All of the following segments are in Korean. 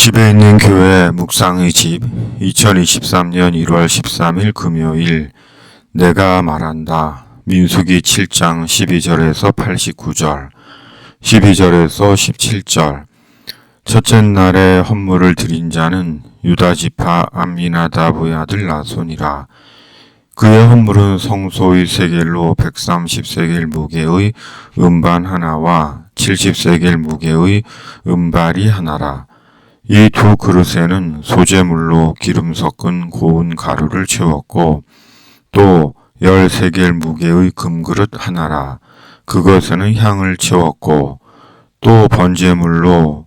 집에 있는 교회 묵상의 집 2023년 1월 13일 금요일 내가 말한다. 민수기 7장 12절에서 89절 12절에서 17절 첫째 날에 헌물을 드린 자는 유다지파 암미나다브의 아들 나손이라. 그의 헌물은 성소의 세겔로 130세겔 무게의 음반 하나와 70세겔 무게의 음발이 하나라. 이 두 그릇에는 소재물로 기름 섞은 고운 가루를 채웠고 또 10세겔 무게의 금그릇 하나라. 그것에는 향을 채웠고 또 번제물로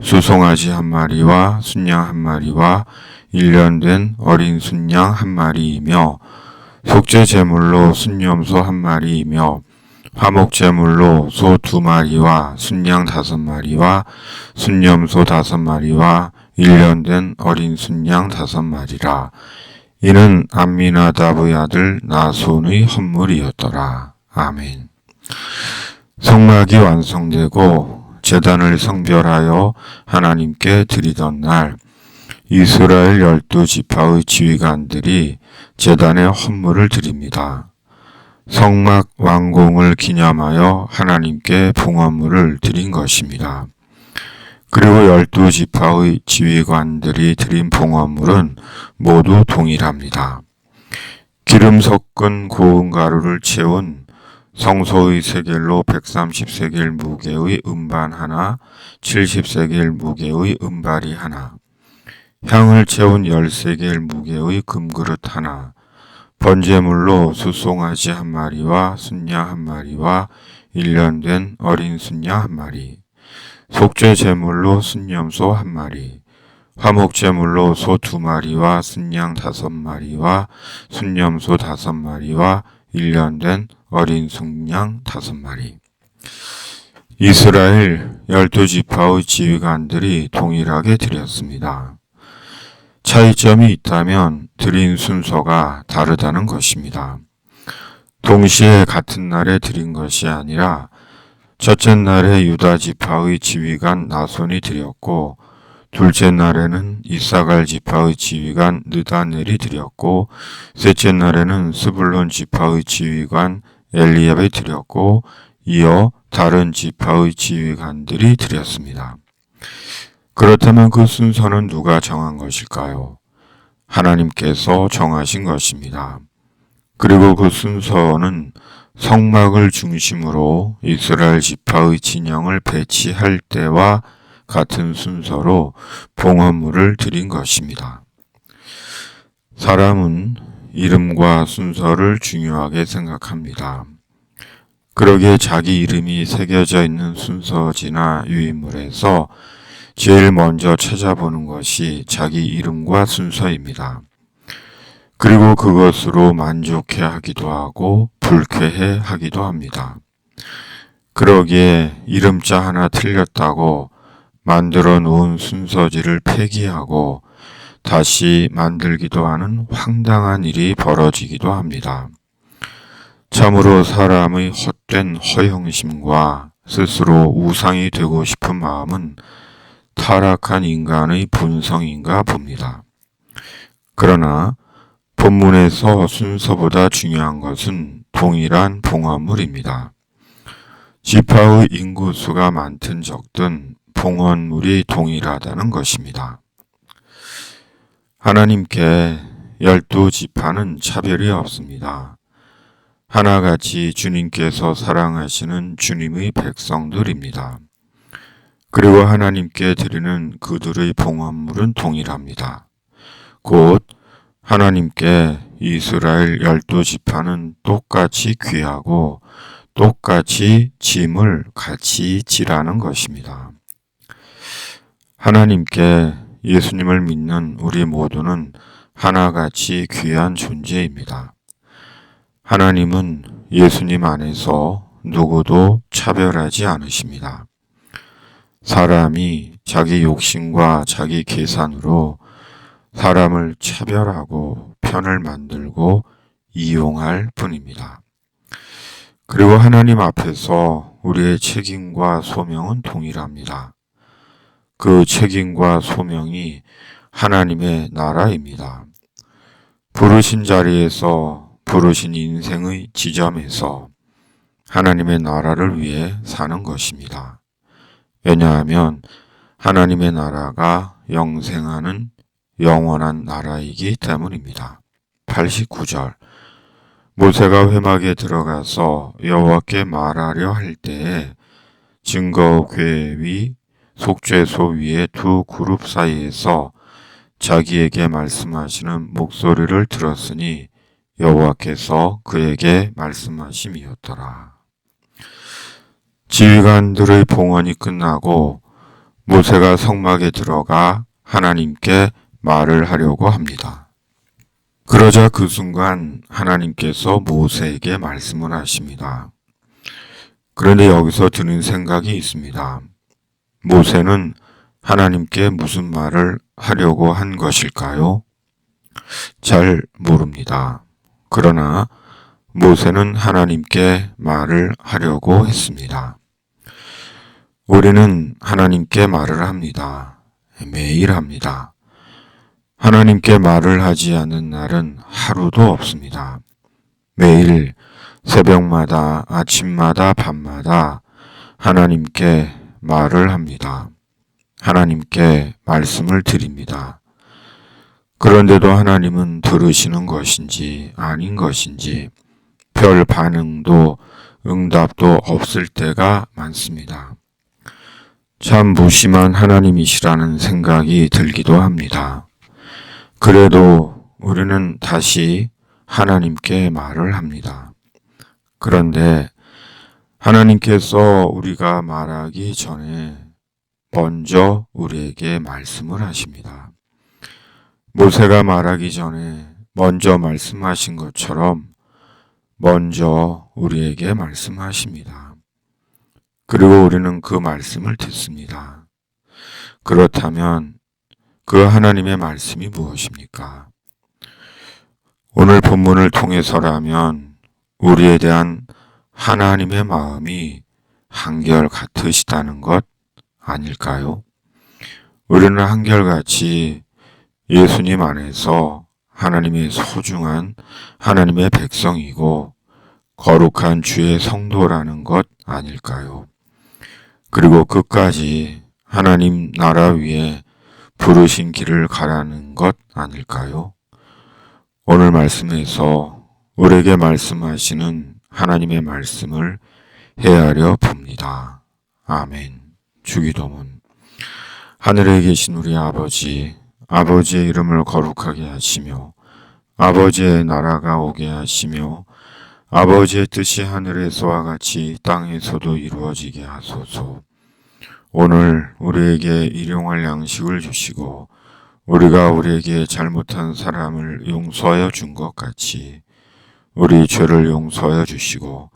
수송아지 한 마리와 순양 한 마리와 1년 된 어린 순양 한 마리이며 속죄 제물로 순염소 한 마리이며 화목 제물로 소 2마리와 순양 5마리와 순염소 5마리와 1년 된 어린 순양 5마리라. 이는 암미나다브의 아들 나손의 헌물이었더라. 아멘. 성막이 완성되고 제단을 성별하여 하나님께 드리던 날 이스라엘 12지파의 지휘관들이 제단에 헌물을 드립니다. 성막 완공을 기념하여 하나님께 봉헌물을 드린 것입니다. 그리고 12지파의 지휘관들이 드린 봉헌물은 모두 동일합니다. 기름 섞은 고운 가루를 채운 성소의 세겔로 130세겔 무게의 음반 하나, 70세겔 무게의 음발이 하나, 향을 채운 10세겔 무게의 금그릇 하나, 번제물로 수송아지 한 마리와 순양 한 마리와 1년 된 어린 순양 한 마리, 속죄 제물로 순염소 한 마리, 화목 제물로 소 2마리와 순양 5마리와 순염소 5마리와 1년 된 어린 순양 5마리. 이스라엘 12지파의 지휘관들이 동일하게 드렸습니다. 차이점이 있다면 드린 순서가 다르다는 것입니다. 동시에 같은 날에 드린 것이 아니라 첫째 날에 유다지파의 지휘관 나손이 드렸고 둘째 날에는 이사갈 지파의 지휘관 느다넬이 드렸고 셋째 날에는 스불론 지파의 지휘관 엘리압이 드렸고 이어 다른 지파의 지휘관들이 드렸습니다. 그렇다면 그 순서는 누가 정한 것일까요? 하나님께서 정하신 것입니다. 그리고 그 순서는 성막을 중심으로 이스라엘 지파의 진영을 배치할 때와 같은 순서로 봉헌물을 드린 것입니다. 사람은 이름과 순서를 중요하게 생각합니다. 그러기에 자기 이름이 새겨져 있는 순서지나 유인물에서 제일 먼저 찾아보는 것이 자기 이름과 순서입니다. 그리고 그것으로 만족해 하기도 하고 불쾌해 하기도 합니다. 그러기에 이름자 하나 틀렸다고 만들어 놓은 순서지를 폐기하고 다시 만들기도 하는 황당한 일이 벌어지기도 합니다. 참으로 사람의 헛된 허영심과 스스로 우상이 되고 싶은 마음은 타락한 인간의 본성인가 봅니다. 그러나 본문에서 순서보다 중요한 것은 동일한 봉헌물입니다. 지파의 인구수가 많든 적든 봉헌물이 동일하다는 것입니다. 하나님께 12지파는 차별이 없습니다. 하나같이 주님께서 사랑하시는 주님의 백성들입니다. 그리고 하나님께 드리는 그들의 봉헌물은 동일합니다. 곧 하나님께 이스라엘 12지파는 똑같이 귀하고 똑같이 짐을 같이 지라는 것입니다. 하나님께 예수님을 믿는 우리 모두는 하나같이 귀한 존재입니다. 하나님은 예수님 안에서 누구도 차별하지 않으십니다. 사람이 자기 욕심과 자기 계산으로 사람을 차별하고 편을 만들고 이용할 뿐입니다. 그리고 하나님 앞에서 우리의 책임과 소명은 동일합니다. 그 책임과 소명이 하나님의 나라입니다. 부르신 자리에서, 부르신 인생의 지점에서 하나님의 나라를 위해 사는 것입니다. 왜냐하면 하나님의 나라가 영생하는 영원한 나라이기 때문입니다. 89절 모세가 회막에 들어가서 여호와께 말하려 할 때에 증거 궤 위 속죄소 위에 두 그룹 사이에서 자기에게 말씀하시는 목소리를 들었으니 여호와께서 그에게 말씀하심이었더라. 지휘관들의 봉헌이 끝나고 모세가 성막에 들어가 하나님께 말을 하려고 합니다. 그러자 그 순간 하나님께서 모세에게 말씀을 하십니다. 그런데 여기서 드는 생각이 있습니다. 모세는 하나님께 무슨 말을 하려고 한 것일까요? 잘 모릅니다. 그러나 모세는 하나님께 말을 하려고 했습니다. 우리는 하나님께 말을 합니다. 매일 합니다. 하나님께 말을 하지 않는 날은 하루도 없습니다. 매일 새벽마다, 아침마다, 밤마다 하나님께 말을 합니다. 하나님께 말씀을 드립니다. 그런데도 하나님은 들으시는 것인지 아닌 것인지 별 반응도 응답도 없을 때가 많습니다. 참 무심한 하나님이시라는 생각이 들기도 합니다. 그래도 우리는 다시 하나님께 말을 합니다. 그런데 하나님께서 우리가 말하기 전에 먼저 우리에게 말씀을 하십니다. 모세가 말하기 전에 먼저 말씀하신 것처럼 먼저 우리에게 말씀하십니다. 그리고 우리는 그 말씀을 듣습니다. 그렇다면 그 하나님의 말씀이 무엇입니까? 오늘 본문을 통해서라면 우리에 대한 하나님의 마음이 한결 같으시다는 것 아닐까요? 우리는 한결같이 예수님 안에서 하나님의 소중한 하나님의 백성이고 거룩한 주의 성도라는 것 아닐까요? 그리고 끝까지 하나님 나라 위에 부르신 길을 가라는 것 아닐까요? 오늘 말씀에서 우리에게 말씀하시는 하나님의 말씀을 헤아려 봅니다. 아멘. 주기도문. 하늘에 계신 우리 아버지, 아버지의 이름을 거룩하게 하시며 아버지의 나라가 오게 하시며 아버지의 뜻이 하늘에서와 같이 땅에서도 이루어지게 하소서. 오늘 우리에게 일용할 양식을 주시고 우리가 우리에게 잘못한 사람을 용서하여 준 것 같이 우리 죄를 용서하여 주시고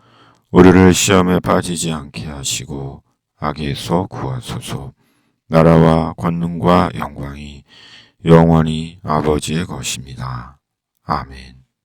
우리를 시험에 빠지지 않게 하시고 악에서 구하소서. 나라와 권능과 영광이 영원히 아버지의 것입니다. 아멘.